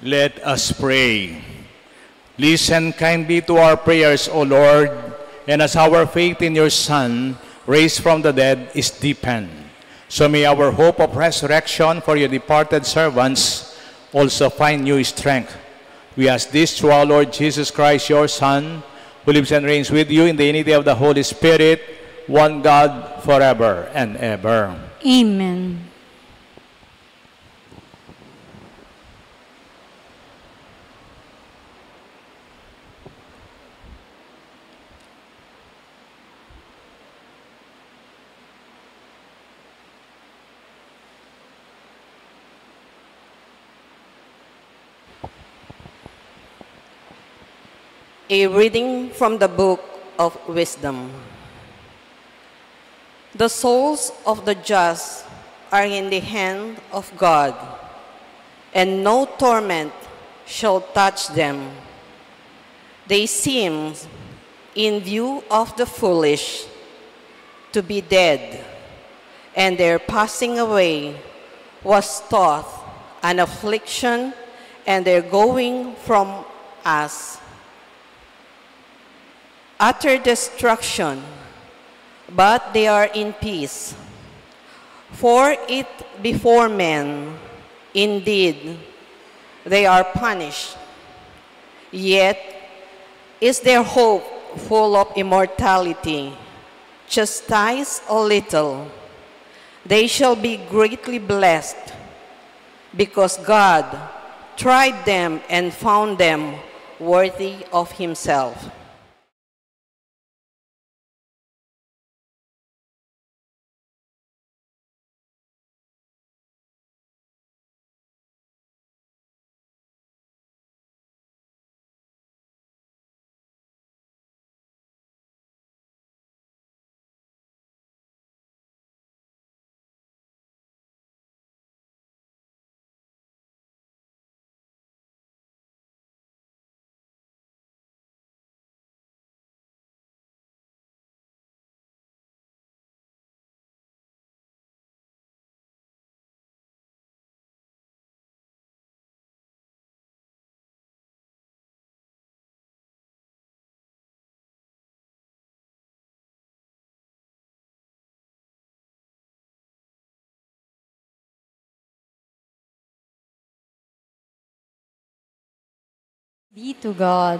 Let us pray. Listen kindly to our prayers, O Lord, and as our faith in your Son, raised from the dead, is deepened, so may our hope of resurrection for your departed servants also find new strength. We ask this through our Lord Jesus Christ, your Son, who lives and reigns with you in the unity of the Holy Spirit, one God, forever and ever. Amen. A reading from the Book of Wisdom. The souls of the just are in the hand of God, and no torment shall touch them. They seem, in view of the foolish, to be dead, and their passing away was thought an affliction, and their going from us utter destruction, but they are in peace. For it before men, indeed, they are punished. Yet is their hope full of immortality. Chastise a little, they shall be greatly blessed, because God tried them and found them worthy of himself. Be to God.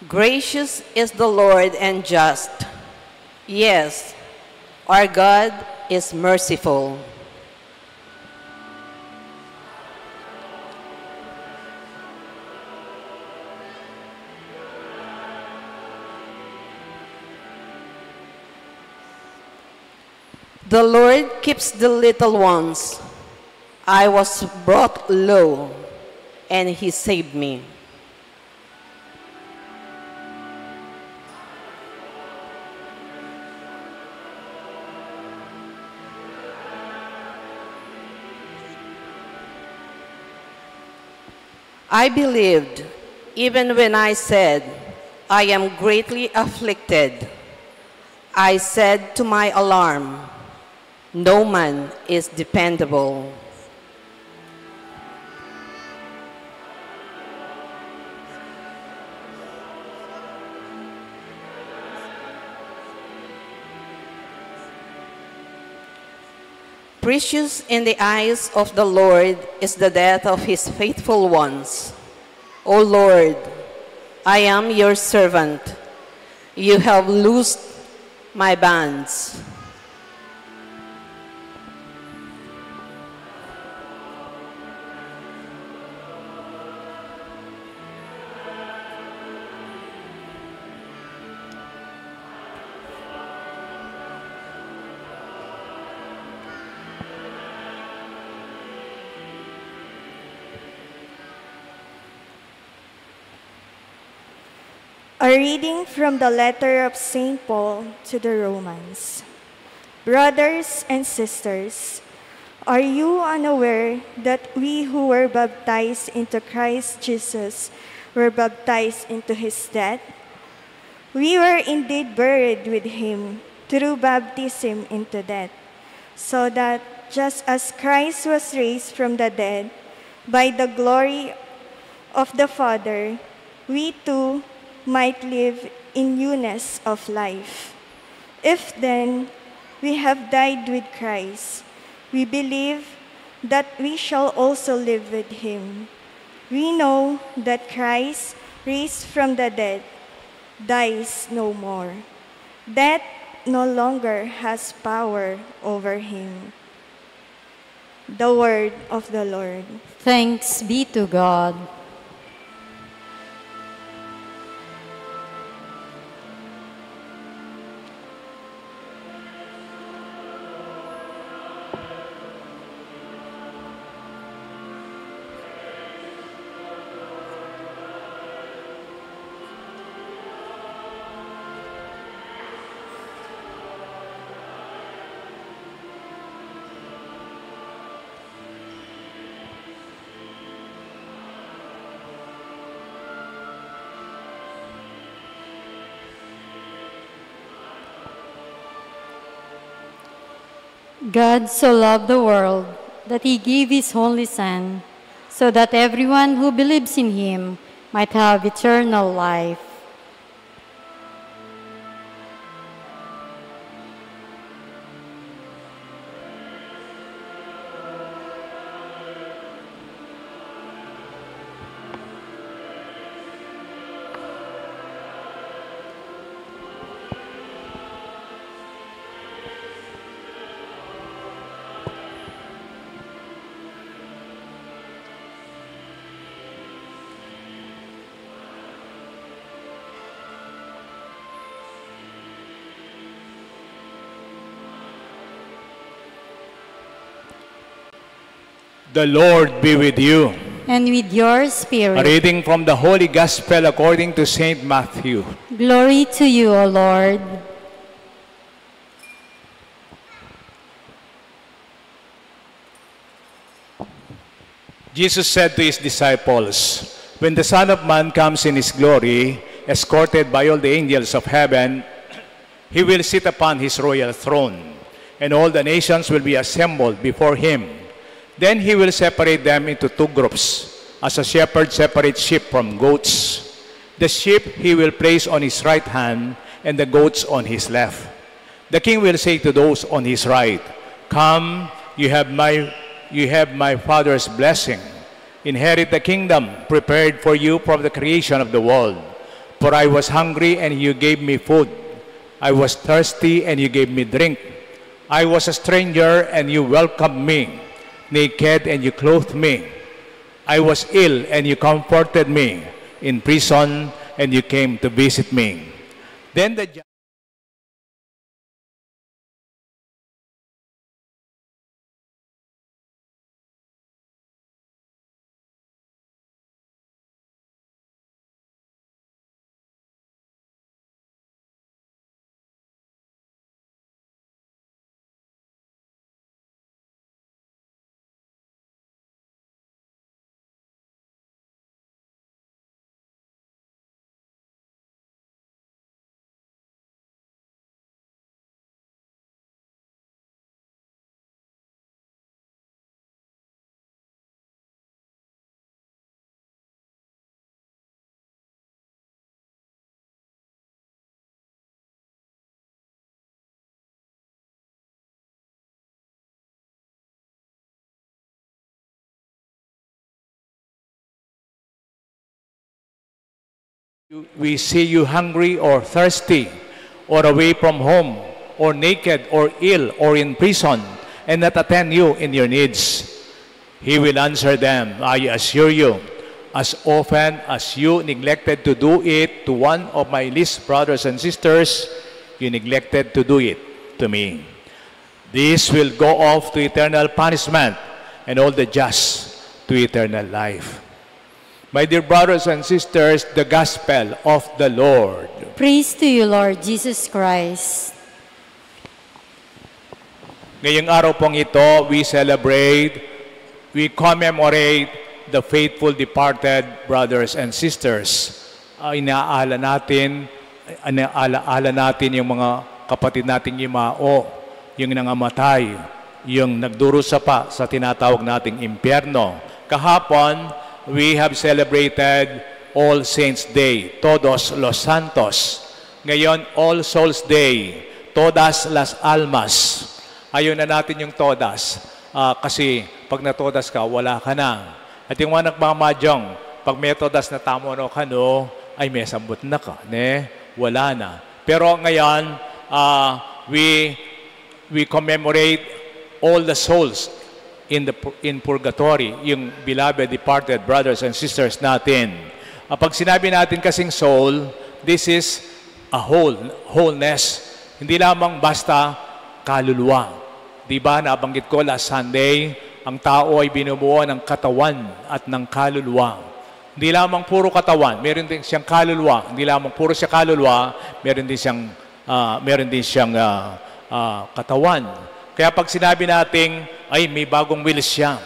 Gracious is the Lord and just. Yes, our God is merciful. The Lord keeps the little ones. I was brought low, and he saved me. I believed, even when I said, I am greatly afflicted. I said to my alarm, no man is dependable. Precious in the eyes of the Lord is the death of his faithful ones. O Lord, I am your servant. You have loosed my bands. A reading from the letter of St. Paul to the Romans. Brothers and sisters, are you unaware that we who were baptized into Christ Jesus were baptized into his death? We were indeed buried with him through baptism into death, so that just as Christ was raised from the dead by the glory of the Father, we too might live in newness of life. If then we have died with Christ, we believe that we shall also live with him. We know that Christ, raised from the dead, dies no more. Death no longer has power over him. The word of the Lord. Thanks be to God. God so loved the world that he gave his only Son, so that everyone who believes in him might have eternal life. The Lord be with you. And with your A spirit. reading from the Holy Gospel according to St. Matthew. Glory to you, O Lord. Jesus said to his disciples, "When the Son of Man comes in his glory, escorted by all the angels of heaven, he will sit upon his royal throne, and all the nations will be assembled before him. Then he will separate them into two groups, as a shepherd separates sheep from goats. The sheep he will place on his right hand, and the goats on his left. The king will say to those on his right, 'Come, you have my Father's blessing. Inherit the kingdom prepared for you from the creation of the world. For I was hungry, and you gave me food. I was thirsty, and you gave me drink. I was a stranger, and you welcomed me. Naked, and you clothed me. I was ill, and you comforted me. In prison, and you came to visit me.' Then the we see you hungry or thirsty, or away from home, or naked, or ill, or in prison, and not attend you in your needs. He will answer them, 'I assure you, as often as you neglected to do it to one of my least brothers and sisters, you neglected to do it to me.' This will go off to eternal punishment, and all the just to eternal life." My dear brothers and sisters, the gospel of the Lord. Praise to you, Lord Jesus Christ. Ngayong araw pong ito, we commemorate the faithful departed brothers and sisters. Inaala natin yung mga kapatid nating yumao, yung nangamatay, yung nagdurusa pa sa tinatawag nating impyerno. Kahapon, we have celebrated All Saints Day, Todos los Santos. Ngayon, All Souls Day, Todas las Almas. Ayaw na natin yung todas. Kasi pag natodas ka, wala ka na. At yung mga nagmamadyong, pag may todas na tamo no kano, ay may sambot na ka. Ne? Wala na. Pero ngayon, we commemorate all the souls in purgatory, yung beloved departed brothers and sisters natin. Pag sinabi natin kasing soul, this is a wholeness. Hindi lamang basta kaluluwa. Diba, nabanggit ko last Sunday, ang tao ay binubuo ng katawan at ng kaluluwa. Hindi lamang puro katawan, meron din siyang kaluluwa. Hindi lamang puro siya kaluluwa, meron din siyang katawan. Kaya pag sinabi nating, ay may bagong wheels siya,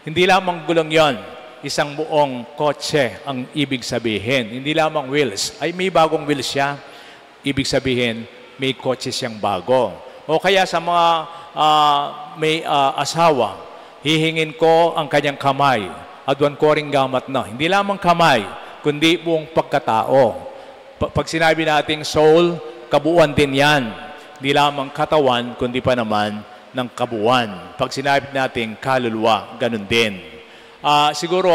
hindi lamang gulong yon, isang buong kotse ang ibig sabihin. Hindi lamang wheels, ay may bagong wheels siya, ibig sabihin, may kotse siyang bago. O kaya sa mga may asawa, hihingin ko ang kanyang kamay, adwan ko ring gamat na. Hindi lamang kamay, kundi buong pagkatao. Pag sinabi nating soul, kabuuan din yan. Di lamang katawan, kundi pa naman ng kabuuan. Pag sinabi natin kaluluwa, ganun din. Siguro,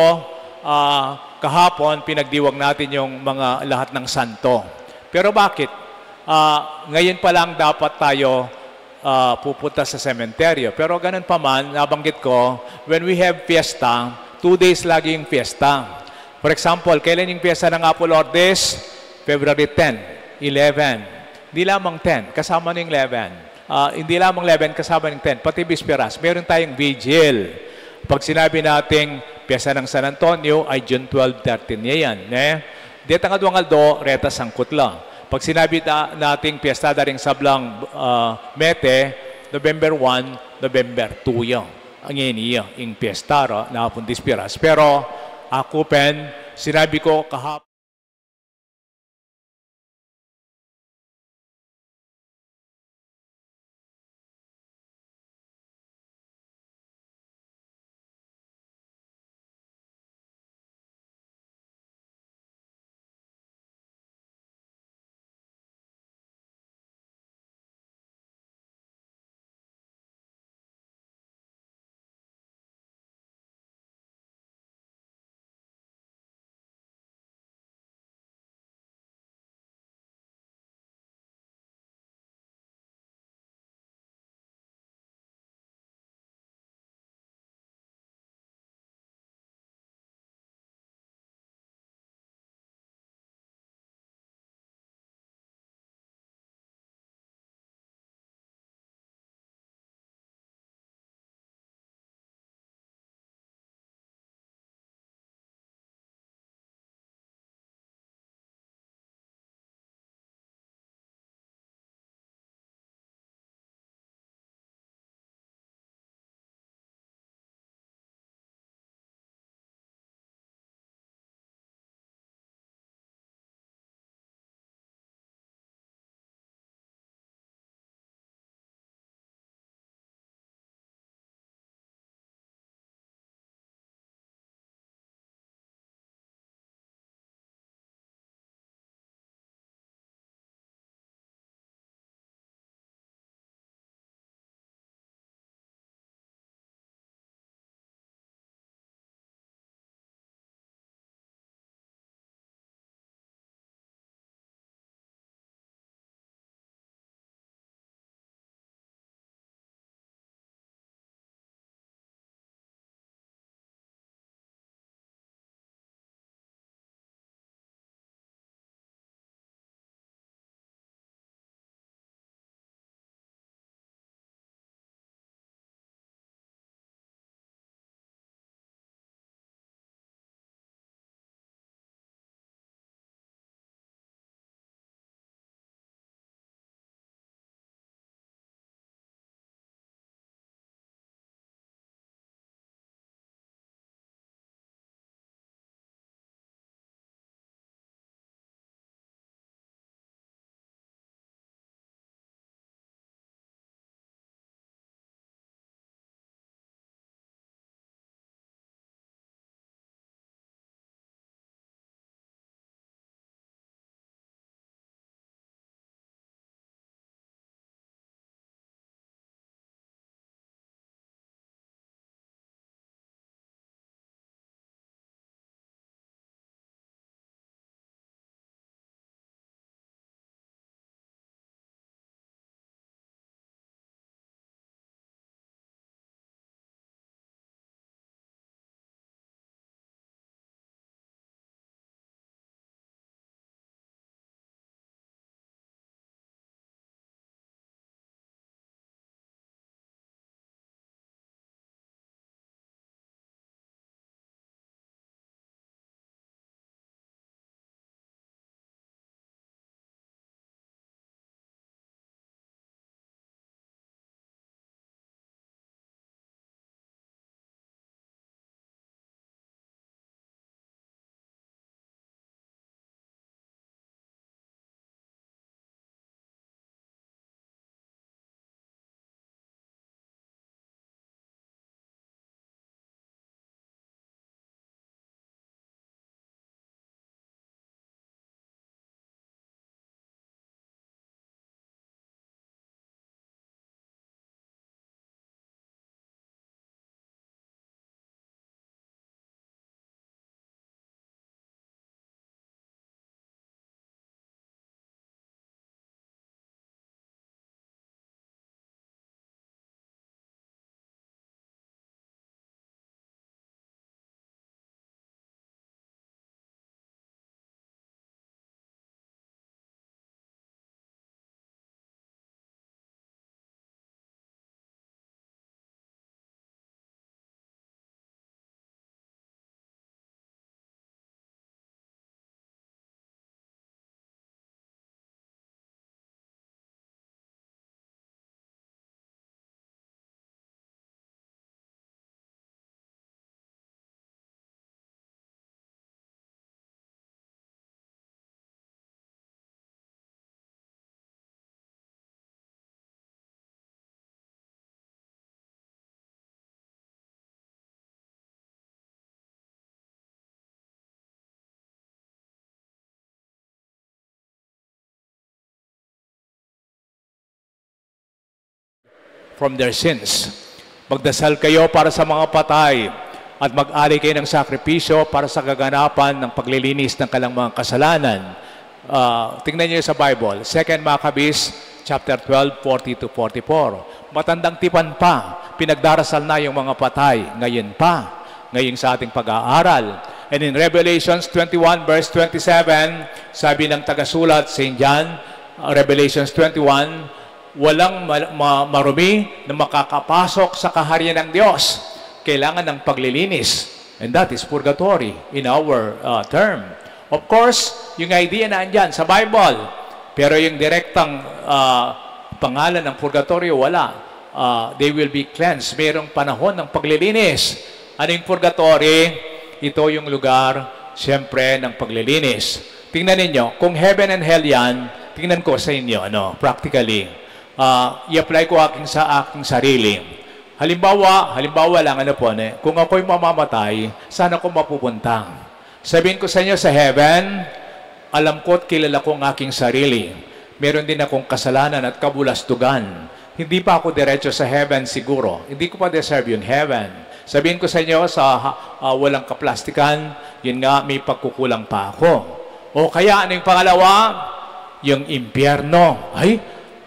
kahapon, pinagdiwag natin yung mga lahat ng santo. Pero bakit? Ngayon pa lang dapat tayo pupunta sa sementeryo. Pero ganun pa man, nabanggit ko, when we have fiesta, 2 days lagi yung fiesta. For example, kailan yung fiesta ng Apo Lourdes? February 10, 11. Hindi lamang 10, kasama ng 11. Hindi lamang 11, kasama ng 10. Pati Bisperas, meron tayong vigil. Pag sinabi nating piyesta ng San Antonio, ay June 12, 13 niya yan. Dito nga duwang aldo, reta sangkot lang. Pag sinabi nating piyesta daring sablang Mete, November 1, November 2 yan. Ang iniya, yung piyesta na hapon Bisperas. Pero, ako sinabi ko kahapon, from their sins. Magdasal kayo para sa mga patay at mag-alay kayo ng sakripisyo para sa kaganapan ng paglilinis ng kanilang mga kasalanan. Tingnan niyo sa Bible, 2 Maccabees chapter 12, 40-44. Matandang tipan pa, pinagdarasal na yung mga patay, ngayon sa ating pag-aaral. And in Revelations 21 verse 27, sabi ng tagasulat St. John, Revelations 21, walang marumi na makakapasok sa kaharian ng Diyos. Kailangan ng paglilinis. And that is purgatory in our term. Of course, yung idea na andyan sa Bible. Pero yung direktang pangalan ng purgatorio, wala. They will be cleansed. Mayroong panahon ng paglilinis. Ano yung purgatory? Ito yung lugar, siyempre, ng paglilinis. Tingnan ninyo, kung heaven and hell yan, tingnan ko sa inyo, practically. I-apply ko sa aking sarili. Halimbawa lang, kung ako'y mamamatay, saan ako mapupunta? Sabihin ko sa inyo, sa heaven, alam ko at kilala ko ang aking sarili. Meron din akong kasalanan at kabulastugan. Hindi pa ako diretso sa heaven siguro. Hindi ko pa deserve yung heaven. Sabihin ko sa inyo, sa walang kaplastikan, yun nga, may pagkukulang pa ako. O kaya, ano yung pangalawa? Yung impyerno. Ay,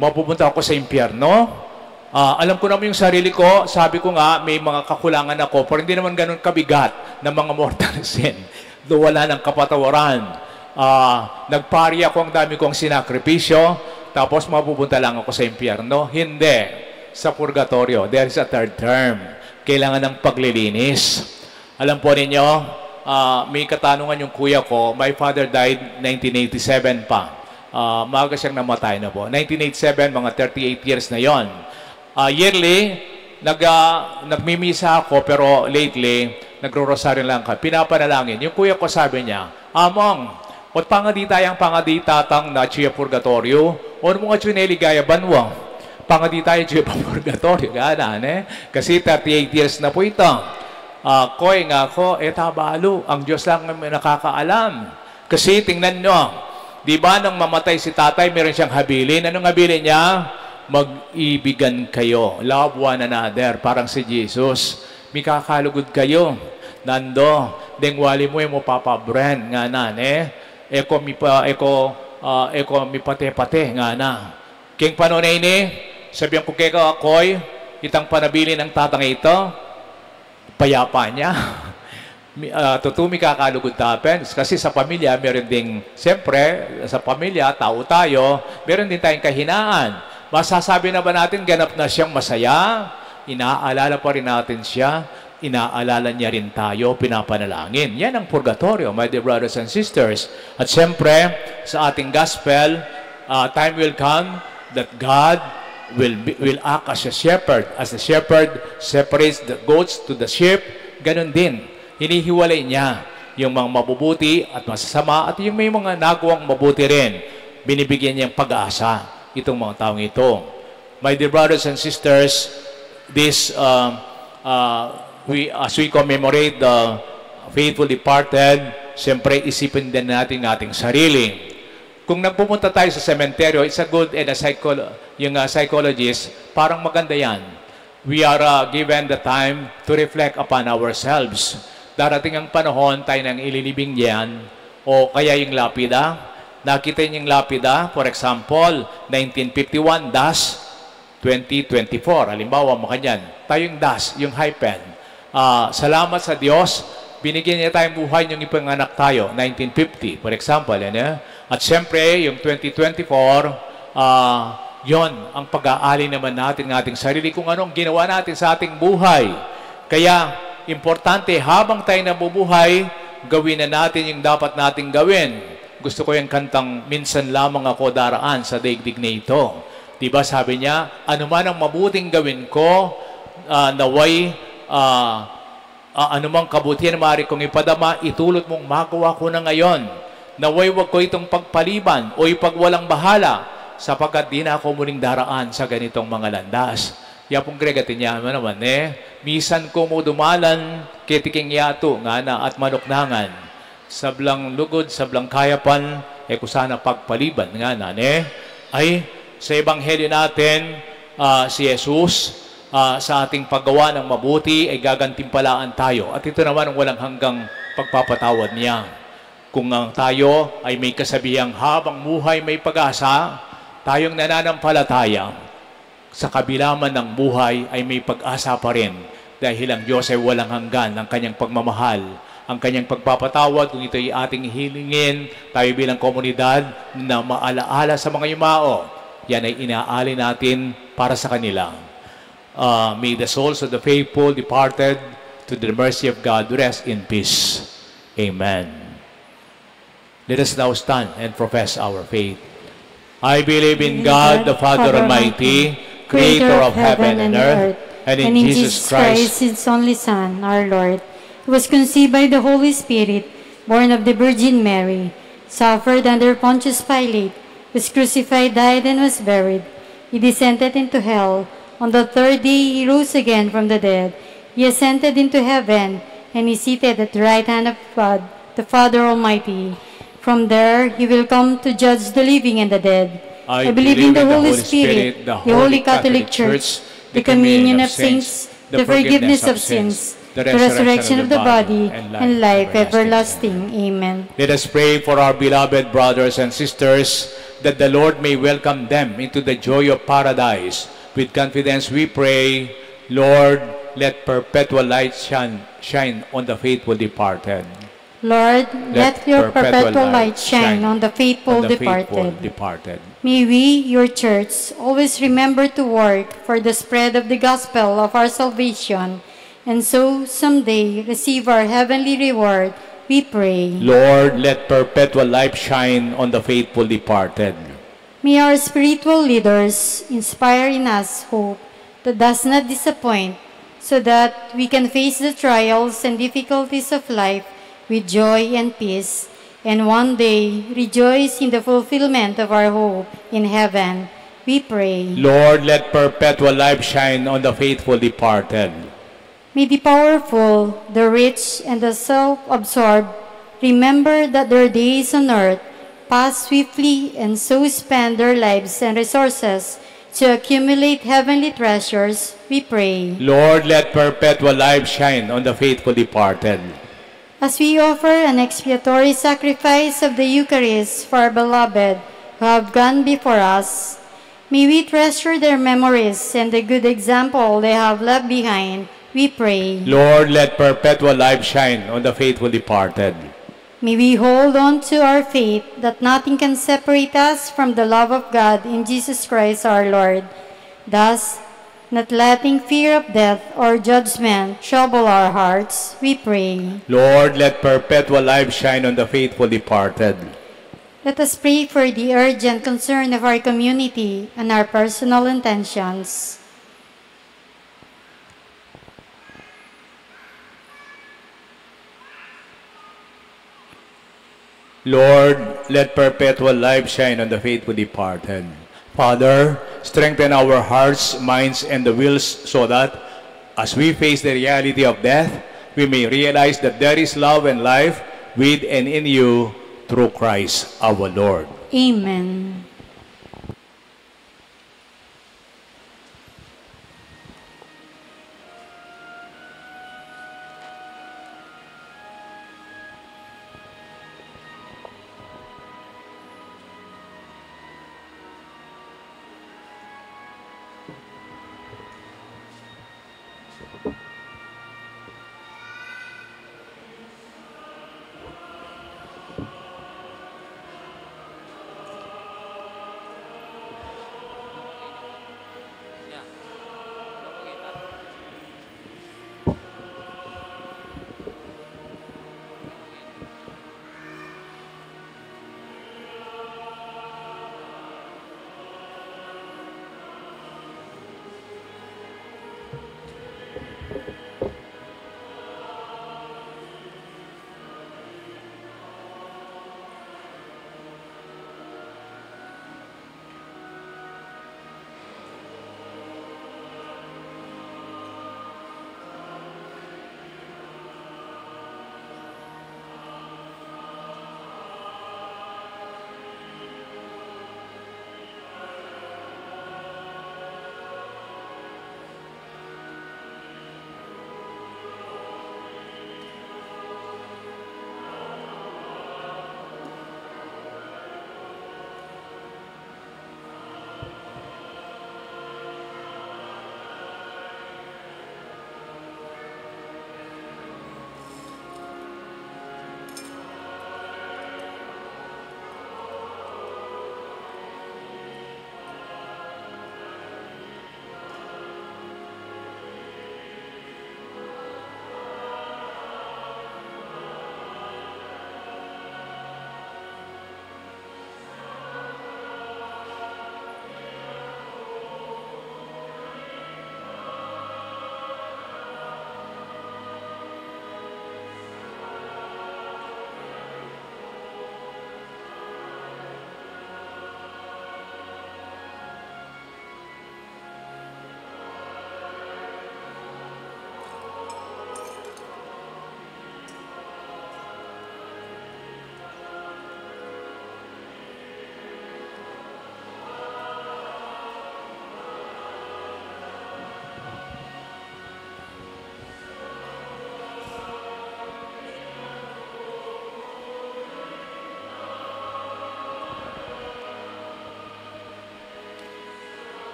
mapupunta ako sa impyerno? Alam ko naman yung sarili ko, sabi ko nga, may mga kakulangan ako, pero hindi naman ganun kabigat ng mga mortal sin. Doon wala ng kapatawaran. Nagpari ako, ang dami kong sinakripisyo, tapos mapupunta lang ako sa impyerno. Hindi. Sa purgatorio, there is a third term. Kailangan ng paglilinis. Alam po ninyo, may katanungan yung kuya ko. My father died 1987 pa. Maaga siyang namatay na po. 1987, mga 38 years na yon. Yearly, nagmimisa ako, pero lately, nagro-rosaryo lang ka. Pinapanalangin. Yung kuya ko sabi niya, Among, ot pangaditayang pangaditatang na chiya purgatorio, o mga chuneligaya banwa. Pangaditay chiya purgatorio. Kasi 38 years na po ito. Koy nga ko, tabalo. Ang Diyos lang nakakaalam. Kasi tingnan nyo, di ba nang mamatay si tatay, meron siyang habilin. Anong habilin niya? Mag-ibigan kayo. Love one another. Parang si Jesus. May kakalugod kayo. Nando, dengwali mo yung papabren. Nga na, Eko mi pate-pate. Nga na. King panonay ni, sabihan ko kaya ako'y, itang panabili ng tatang ito, payapa niya. Tutumi kakalugod tapen. Kasi sa pamilya, meron ding, siyempre, sa pamilya, tao tayo, meron din tayong kahinaan. Masasabi na ba natin, ganap na siyang masaya? Inaalala pa rin natin siya. Inaalala niya rin tayo, pinapanalangin. Yan ang purgatorio, my dear brothers and sisters. At siyempre, sa ating gospel, time will come that God will act as a shepherd. As the shepherd separates the goats to the sheep, ganun din. Hinihiwalay niya yung mga mabubuti at masasama at yung may mga nagawang mabuti rin. Binibigyan niyang pag-asa itong mga taong ito. My dear brothers and sisters, this as we commemorate the faithful departed, siyempre isipin din natin ating sarili. Kung nagpupunta tayo sa sementeryo, it's a good and yung psychologist, parang maganda yan. We are given the time to reflect upon ourselves. Darating ang panahon, tayo nang ililibing yan, o kaya yung lapida. Nakita niyo yung lapida, for example, 1951, DAS 2024. Halimbawa, makanyan. Tayo yung DAS, yung hyphen. Salamat sa Diyos, binigyan niya tayong buhay yung ipanganak tayo, 1950, for example. At siyempre, yung 2024, yon ang pag-aali naman natin ng ating sarili kung anong ginawa natin sa ating buhay. Kaya, importante, habang tayo nabubuhay, gawin na natin yung dapat nating gawin. Gusto ko yung kantang, minsan lamang ako daraan sa daigdig na ito. Diba sabi niya, ano man ang mabuting gawin ko, naway, anumang kabutihan na maaari kong ipadama, itulot mong magawa ko na ngayon. Naway wag ko itong pagpaliban o ipagwalang bahala sapagkat di na ako muling daraan sa ganitong mga landas. Kaya pong gregatin niya naman, misan ko mo dumalan, kitiking yato, nga na at manuknangan. Sablang lugod, sablang kayapan, kusana pagpaliban, nga na, ay sa ebanghelyo natin, si Jesus, sa ating paggawa ng mabuti ay gagantimpalaan tayo. At ito naman ang walang hanggang pagpapatawad niya. Kung ang tayo ay may kasabihang habang buhay may pag-asa, tayong nananampalataya, sa kabila man ng buhay ay may pag-asa pa rin dahil ang Diyos ay walang hanggan ang kanyang pagmamahal, ang kanyang pagpapatawad. Kung ito ay ating hilingin, tayo bilang komunidad na maalaala sa mga yumao, yan ay inaali natin para sa kanila. May the souls of the faithful departed to the mercy of God rest in peace. Amen. Let us now stand and profess our faith. I believe in God, the Father Almighty, creator of heaven and earth, and in Jesus Christ, His only Son, our Lord, who was conceived by the Holy Spirit, born of the Virgin Mary, suffered under Pontius Pilate, was crucified, died, and was buried. He descended into hell. On the third day he rose again from the dead. He ascended into heaven, and is seated at the right hand of God, the Father Almighty. From there he will come to judge the living and the dead. I believe in the Holy Spirit, the Holy Catholic Church, the communion of saints, the forgiveness of sins, the resurrection of the body, and life everlasting. Amen. Let us pray for our beloved brothers and sisters, that the Lord may welcome them into the joy of paradise. With confidence we pray, Lord, let perpetual light shine on the faithful departed. Lord, let your perpetual light shine on the faithful departed. May we, your church, always remember to work for the spread of the gospel of our salvation, and so someday receive our heavenly reward, we pray. Lord, let perpetual light shine on the faithful departed. May our spiritual leaders inspire in us hope that does not disappoint, so that we can face the trials and difficulties of life with joy and peace, and one day rejoice in the fulfillment of our hope in heaven. We pray. Lord, let perpetual light shine on the faithful departed. May the powerful, the rich, and the self-absorbed remember that their days on earth pass swiftly, and so spend their lives and resources to accumulate heavenly treasures. We pray. Lord, let perpetual light shine on the faithful departed. As we offer an expiatory sacrifice of the Eucharist for our beloved who have gone before us, may we treasure their memories and the good example they have left behind, we pray. Lord, let perpetual light shine on the faithful departed. May we hold on to our faith that nothing can separate us from the love of God in Jesus Christ our Lord. Thus, not letting fear of death or judgment trouble our hearts, we pray. Lord, let perpetual light shine on the faithful departed. Let us pray for the urgent concern of our community and our personal intentions. Lord, let perpetual light shine on the faithful departed. Father, strengthen our hearts, minds, and the wills so that, as we face the reality of death, we may realize that there is love and life with and in you through Christ our Lord. Amen.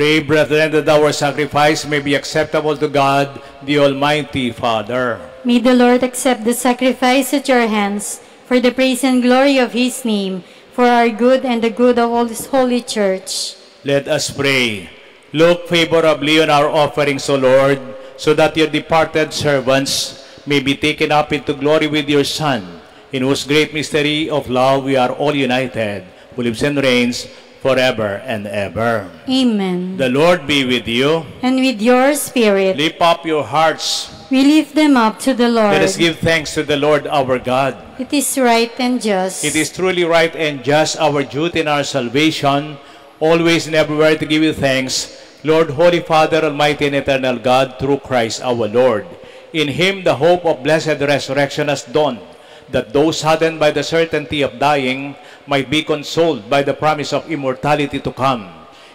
Pray, brethren, that our sacrifice may be acceptable to God, the Almighty Father. May the Lord accept the sacrifice at your hands for the praise and glory of his name, for our good and the good of all his holy church. Let us pray. Look favorably on our offerings, O Lord, so that your departed servants may be taken up into glory with your Son, in whose great mystery of love we are all united, who lives and reigns forever and ever. Amen. The Lord be with you. And with your spirit, Lift up your hearts. we lift them up to the Lord. Let us give thanks to the Lord our God. It is right and just. It is truly right and just, our duty and our salvation, always and everywhere to give you thanks, Lord, Holy Father, Almighty and Eternal God, through Christ our Lord. In him the hope of blessed resurrection has dawned, that those saddened by the certainty of dying might be consoled by the promise of immortality to come.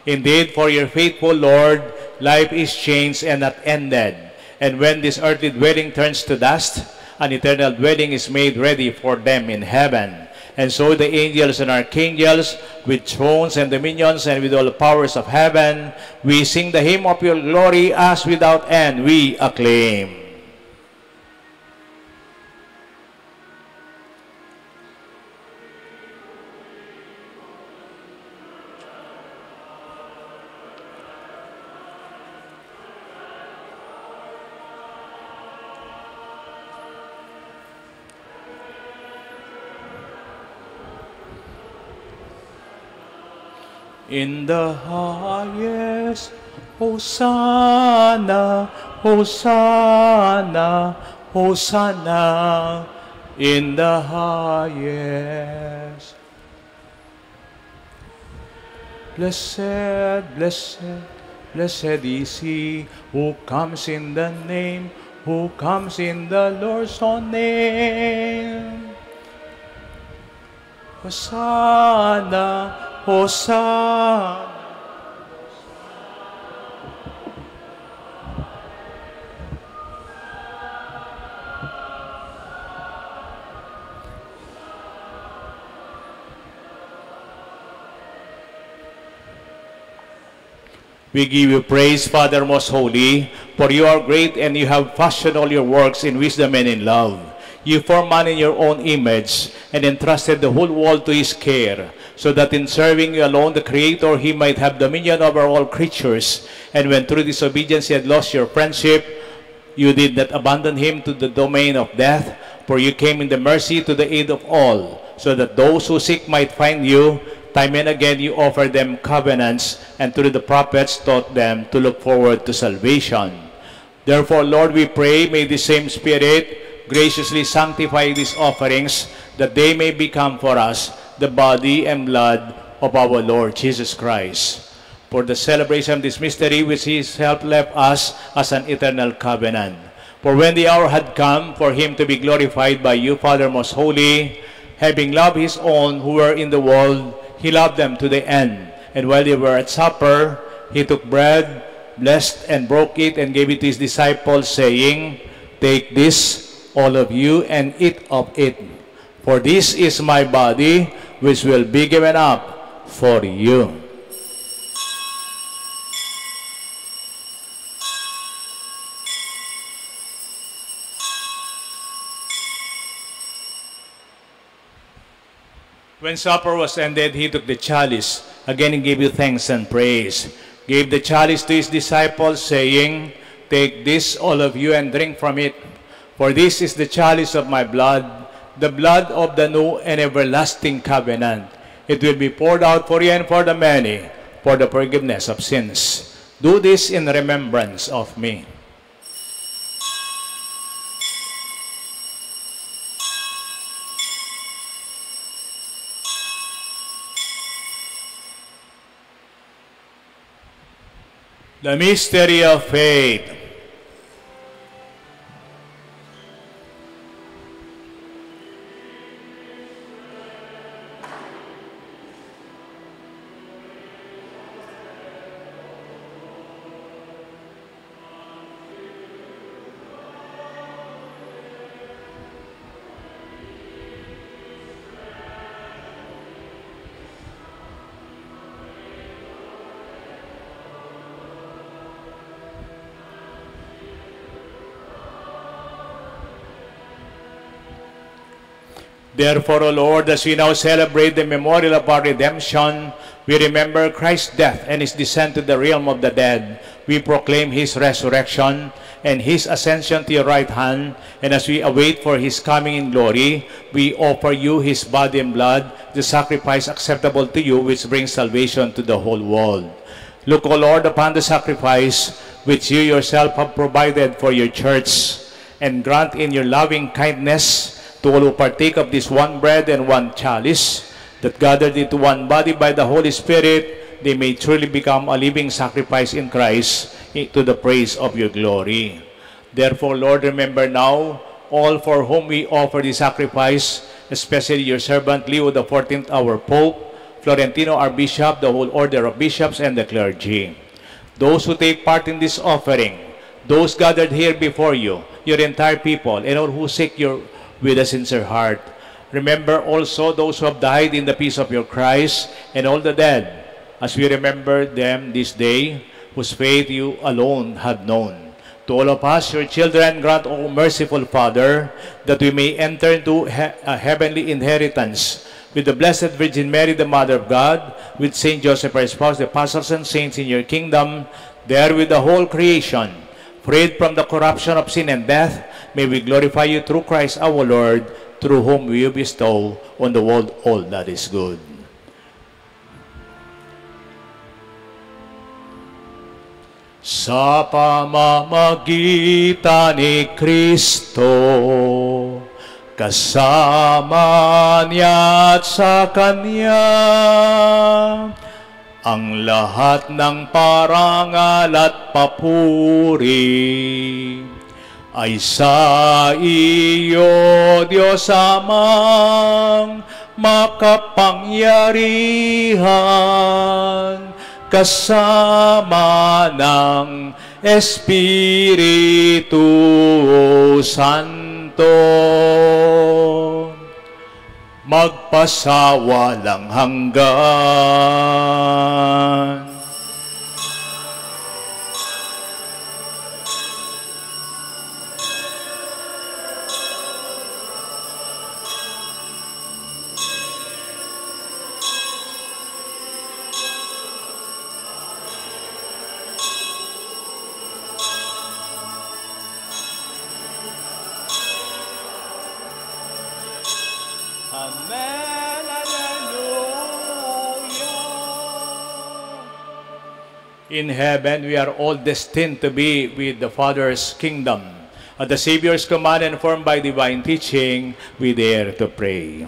Indeed, for your faithful Lord, life is changed and not ended. And when this earthly dwelling turns to dust, an eternal dwelling is made ready for them in heaven. And so the angels and archangels, with thrones and dominions and with all the powers of heaven, we sing the hymn of your glory as without end we acclaim. In the highest, Hosanna, Hosanna, Hosanna, in the highest. Blessed, blessed, blessed is he who comes in the name, who comes in the Lord's own name. Hosanna, Hosanna. We give you praise, Father most holy, for you are great and you have fashioned all your works in wisdom and in love. You formed man in your own image and entrusted the whole world to his care, so that in serving you alone, the Creator, he might have dominion over all creatures. And when through disobedience he had lost your friendship, you did not abandon him to the domain of death, for you came in the mercy to the aid of all, so that those who seek might find you. Time and again you offered them covenants, and through the prophets taught them to look forward to salvation. Therefore, Lord, we pray, may the same Spirit graciously sanctify these offerings, that they may become for us the body and blood of our Lord Jesus Christ. For the celebration of this mystery which his help left us as an eternal covenant. For when the hour had come for him to be glorified by you, Father most holy, having loved his own who were in the world, he loved them to the end. And while they were at supper, he took bread, blessed and broke it, and gave it to his disciples, saying, "Take this, all of you, and eat of it. For this is my body, which will be given up for you." When supper was ended, he took the chalice. Again he gave you thanks and praise. Gave the chalice to his disciples, saying, "Take this, all of you, and drink from it. For this is the chalice of my blood, the blood of the new and everlasting covenant. It will be poured out for you and for the many, for the forgiveness of sins. Do this in remembrance of me." The mystery of faith. Therefore, O Lord, as we now celebrate the memorial of our redemption, we remember Christ's death and his descent to the realm of the dead. We proclaim his resurrection and his ascension to your right hand. And as we await for his coming in glory, we offer you his body and blood, the sacrifice acceptable to you, which brings salvation to the whole world. Look, O Lord, upon the sacrifice which you yourself have provided for your church, and grant in your loving kindness to all who partake of this one bread and one chalice, that gathered into one body by the Holy Spirit, they may truly become a living sacrifice in Christ to the praise of your glory. Therefore, Lord, remember now all for whom we offer the sacrifice, especially your servant Leo XIV, our Pope, Florentino, our Bishop, the whole order of bishops, and the clergy. Those who take part in this offering, those gathered here before you, your entire people, and all who seek you with a sincere heart. Remember also those who have died in the peace of your Christ, and all the dead, as we remember them this day, whose faith you alone have known. To all of us, your children, grant, O merciful Father, that we may enter into a heavenly inheritance with the Blessed Virgin Mary, the Mother of God, with Saint Joseph, our spouse, the apostles and saints in your kingdom, there with the whole creation, freed from the corruption of sin and death. May we glorify you through Christ our Lord, through whom we bestow on the world all that is good. Sa pamamagitan ni Kristo, kasama niya at sa Kanya, ang lahat ng parangal at papuri ay sa iyo, Diyos Amang makapangyarihan, kasama ng Espiritu Santo, magpasawalang hanggan. Amen, hallelujah. In heaven, we are all destined to be with the Father's kingdom. At the Savior's command and formed by divine teaching, we dare to pray.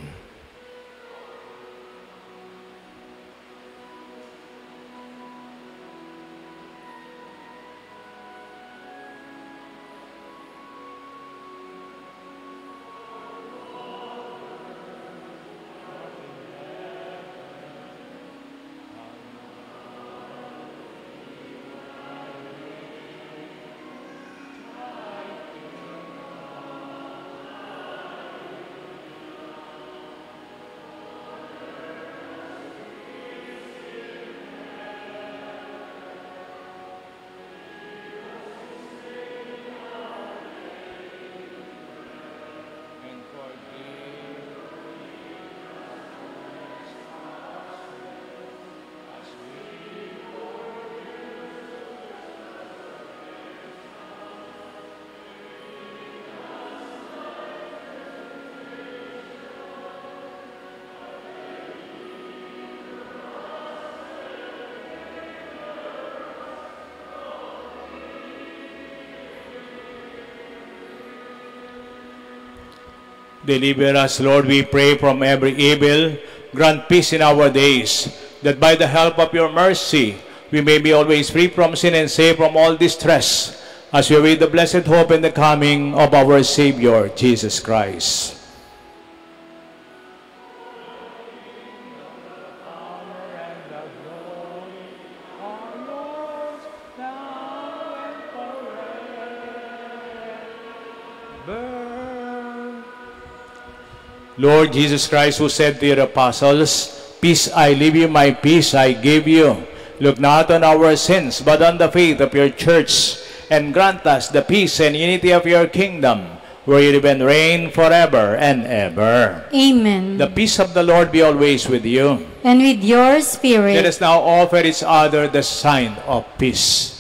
Deliver us, Lord, we pray, from every evil. Grant peace in our days, that by the help of your mercy, we may be always free from sin and safe from all distress, as we await the blessed hope and the coming of our Savior, Jesus Christ. Lord Jesus Christ, who said to your apostles, "Peace I leave you, my peace I give you," look not on our sins, but on the faith of your church, and grant us the peace and unity of your kingdom, where you live and reign forever and ever. Amen. The peace of the Lord be always with you. And with your spirit. Let us now offer each other the sign of peace.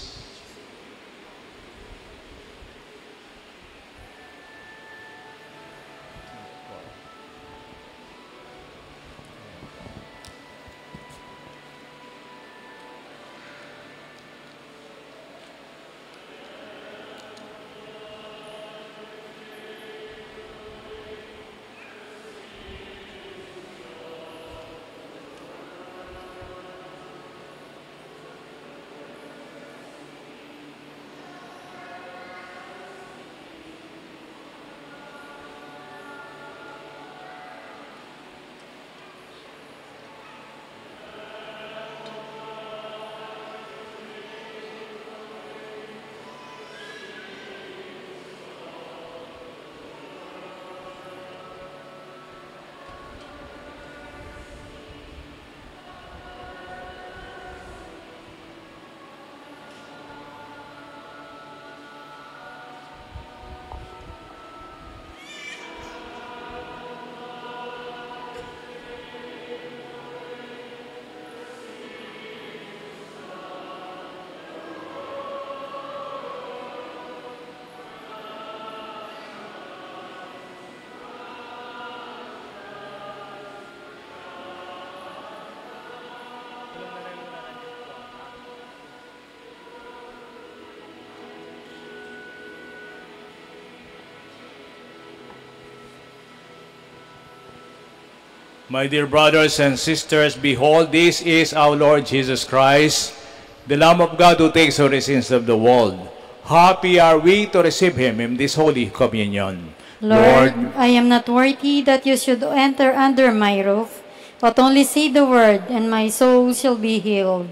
My dear brothers and sisters, behold, this is our Lord Jesus Christ, the Lamb of God who takes away the sins of the world. Happy are we to receive Him in this Holy Communion. Lord, I am not worthy that you should enter under my roof, but only say the word, and my soul shall be healed.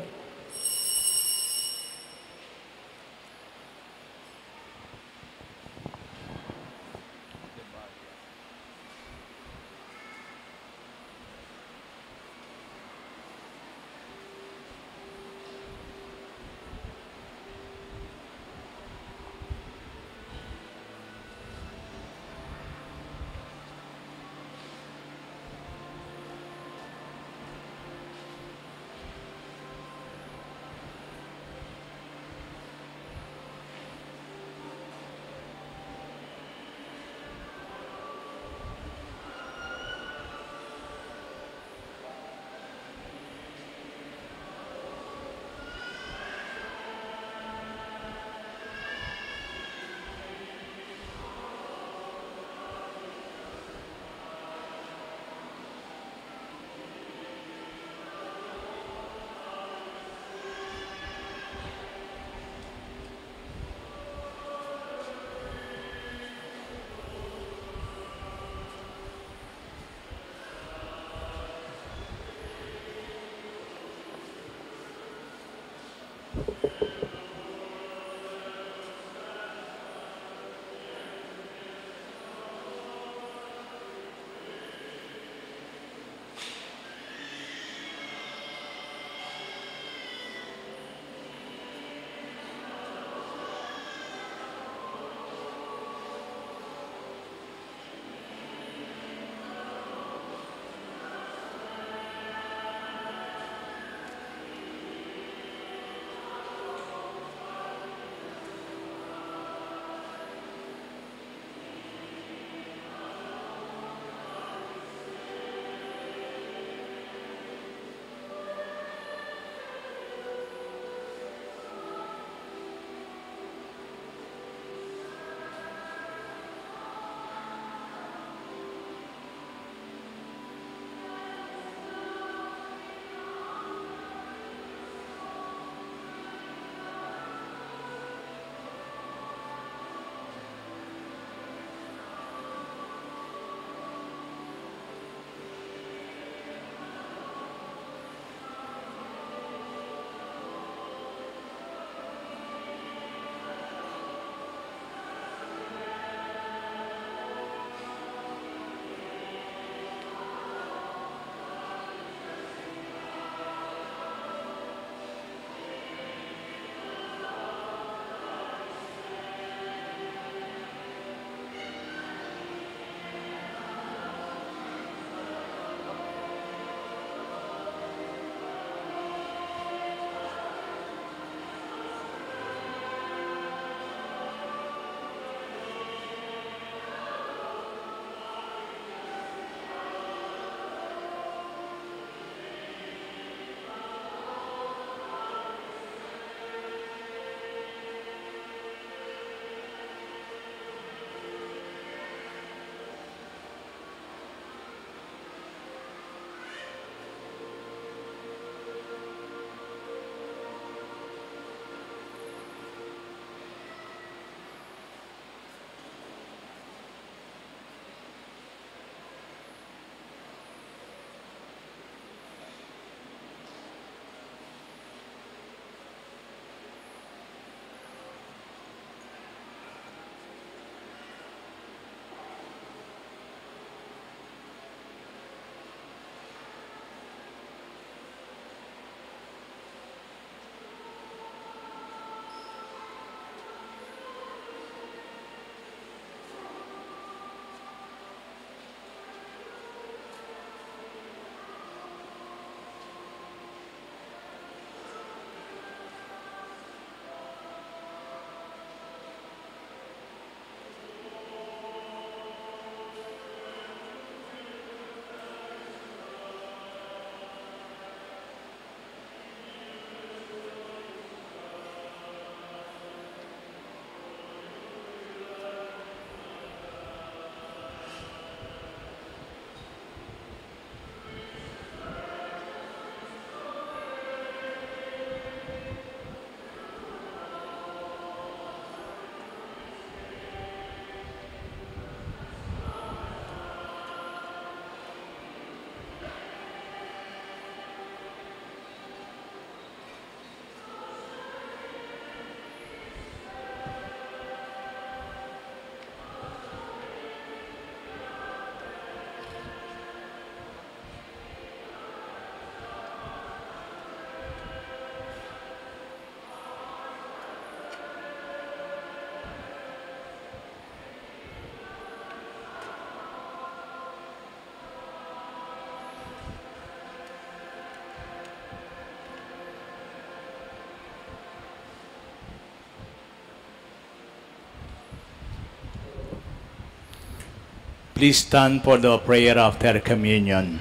Please stand for the prayer after communion.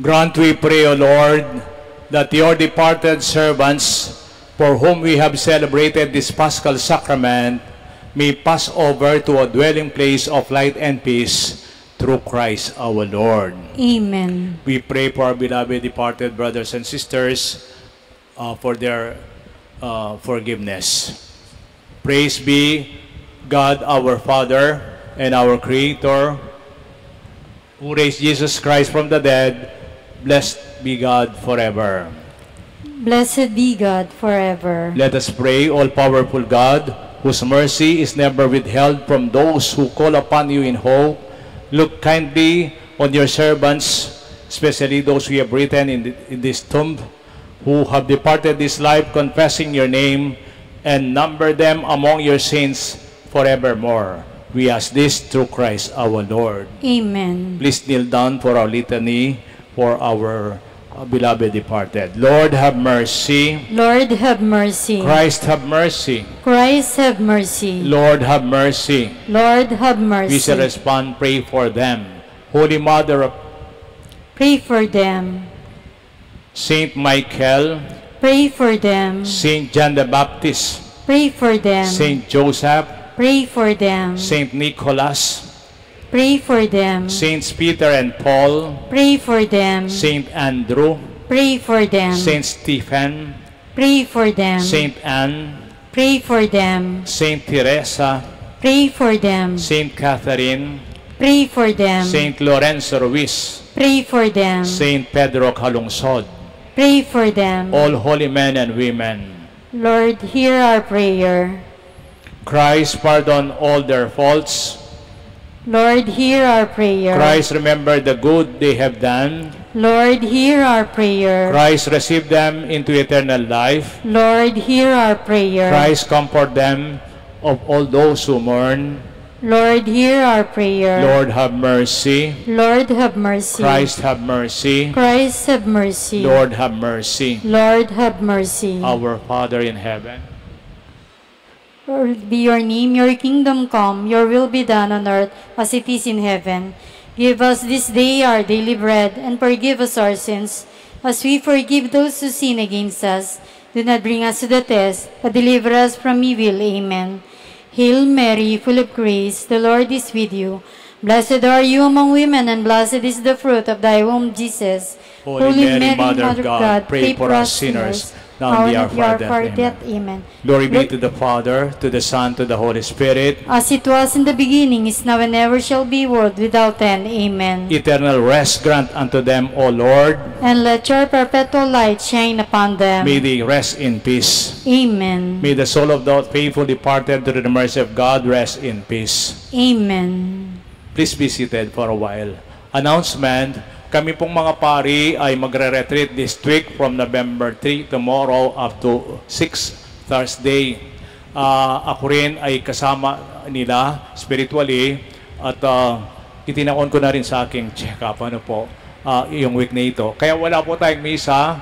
Grant, we pray, O Lord, that your departed servants, for whom we have celebrated this Paschal Sacrament, may pass over to a dwelling place of light and peace through Christ our Lord. Amen. We pray for our beloved departed brothers and sisters for their forgiveness. Praise be God our Father and our Creator, who raised Jesus Christ from the dead. Blessed be God forever. Blessed be God forever. Let us pray, all-powerful God, whose mercy is never withheld from those who call upon you in hope. Look kindly on your servants, especially those who have written in this tomb, who have departed this life confessing your name, and number them among your saints forevermore. We ask this through Christ our Lord. Amen. Please kneel down for our litany for our beloved departed. Lord, have mercy. Lord, have mercy. Christ, have mercy. Christ, have mercy. Lord, have mercy. Lord, have mercy. We shall respond, pray for them. Holy Mother of Pray for them. Saint Michael, Pray for them. Saint John the Baptist, Pray for them. Saint Joseph, Pray for them. Saint Nicholas, Pray for them. Saints Peter and Paul, Pray for them. Saint Andrew, Pray for them. Saint Stephen, Pray for them. Saint Anne, Pray for them. Saint Teresa, Pray for them. Saint Catherine, Pray for them. Saint Lorenzo Ruiz, Pray for them. Saint Pedro Calungsod, Pray for them. all holy men and women. Lord, hear our prayer. Christ, pardon all their faults. Lord, hear our prayer. Christ, remember the good they have done. Lord, hear our prayer. Christ, receive them into eternal life. Lord, hear our prayer. Christ, comfort them of all those who mourn. Lord, hear our prayer. Lord, have mercy. Lord, have mercy. Christ, have mercy. Christ, have mercy. Lord, have mercy. Lord, have mercy. Our Father in heaven, Lord, be your name, your kingdom come, your will be done on earth as it is in heaven. Give us this day our daily bread, and forgive us our sins, as we forgive those who sin against us. Do not bring us to the test, but deliver us from evil. Amen. Hail Mary, full of grace, the Lord is with you. Blessed are you among women, and blessed is the fruit of thy womb, Jesus. Holy Mary, Mother of God, pray for us sinners, now and at the hour of our death. Amen. Glory be to the Father, to the Son, to the Holy Spirit. As it was in the beginning, is now, and ever shall be, world without end. Amen. Eternal rest grant unto them, O Lord. And let your perpetual light shine upon them. May they rest in peace. Amen. May the soul of the faithful departed through the mercy of God rest in peace. Amen. Please be seated for a while. Announcement, kami pong mga pari ay magre-retreat this week from November 3 tomorrow up to 6 Thursday. Ako rin ay kasama nila spiritually at itinaon ko na rin sa aking check-up yung week na ito. Kaya wala po tayong misa,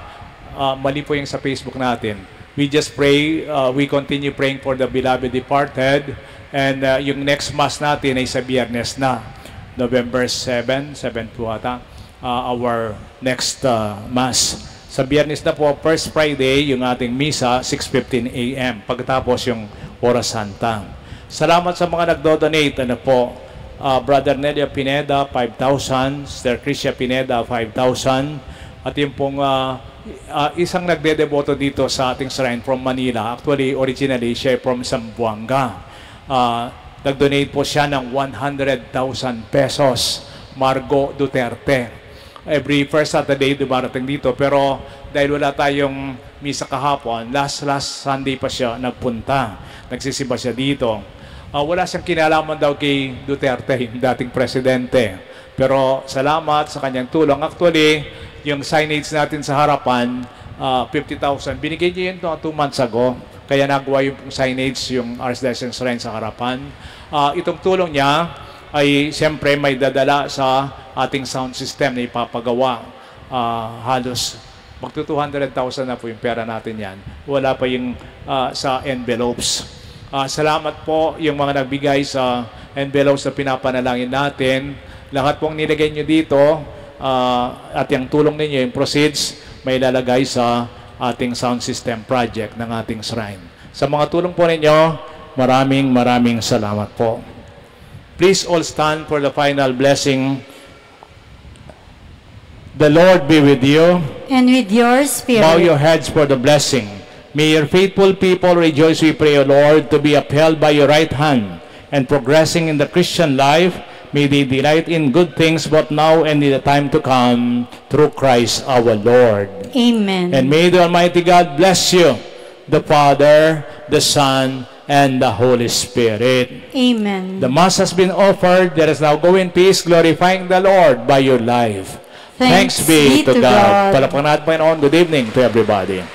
mali po yung sa Facebook natin. We just pray, we continue praying for the beloved departed, and yung next Mass natin ay sa Biyernes na, November 7 po ata, our next Mass. Sa Biyernes na po, first Friday, yung ating misa, 6:15 a.m. Pagkatapos yung Oras Santa. Salamat sa mga nagdo-donate. Brother Nelia Pineda, 5,000. Sister Tricia Pineda, 5,000. At yung pong isang nagdedeboto dito sa ating shrine from Manila. Actually, originally, siya from Zamboanga. Nag-donate po siya ng 100,000 pesos. Margo Duterte. Every first Saturday dumarating dito, pero dahil wala tayong misa kahapon, last Sunday pa siya nagpunta. Nagsisiba siya dito. Wala siyang kinalaman daw kay Duterte, yung dating presidente. Pero salamat sa kanyang tulong. Actually, yung signage natin sa harapan, 50,000. Binigay niya yun 2 months ago. Kaya nagawa yung signage, yung Archdiocese Shrine sa harapan. Itong tulong niya ay siyempre may dadala sa ating sound system na ipapagawa. Halos magto 200,000 na po yung pera natin yan. Wala pa yung sa envelopes. Salamat po yung mga nagbigay sa envelopes na pinapanalangin natin. Lahat pong nilagay nyo dito at yung tulong ninyo, yung proceeds, may lalagay sa ating sound system project ng ating shrine. Sa mga tulong po ninyo, maraming salamat po. Please all stand for the final blessing. The Lord be with you. And with your spirit. Bow your heads for the blessing. May your faithful people rejoice, we pray, O Lord, to be upheld by your right hand and progressing in the Christian life. May they delight in good things both now and in the time to come through Christ our Lord. Amen. And may the Almighty God bless you, the Father, the Son, and the Holy Spirit. Amen. The Mass has been offered. Let us now go in peace, glorifying the Lord by your life. Thanks be to God. Palakpakan natin, Panginoon. Good evening to everybody.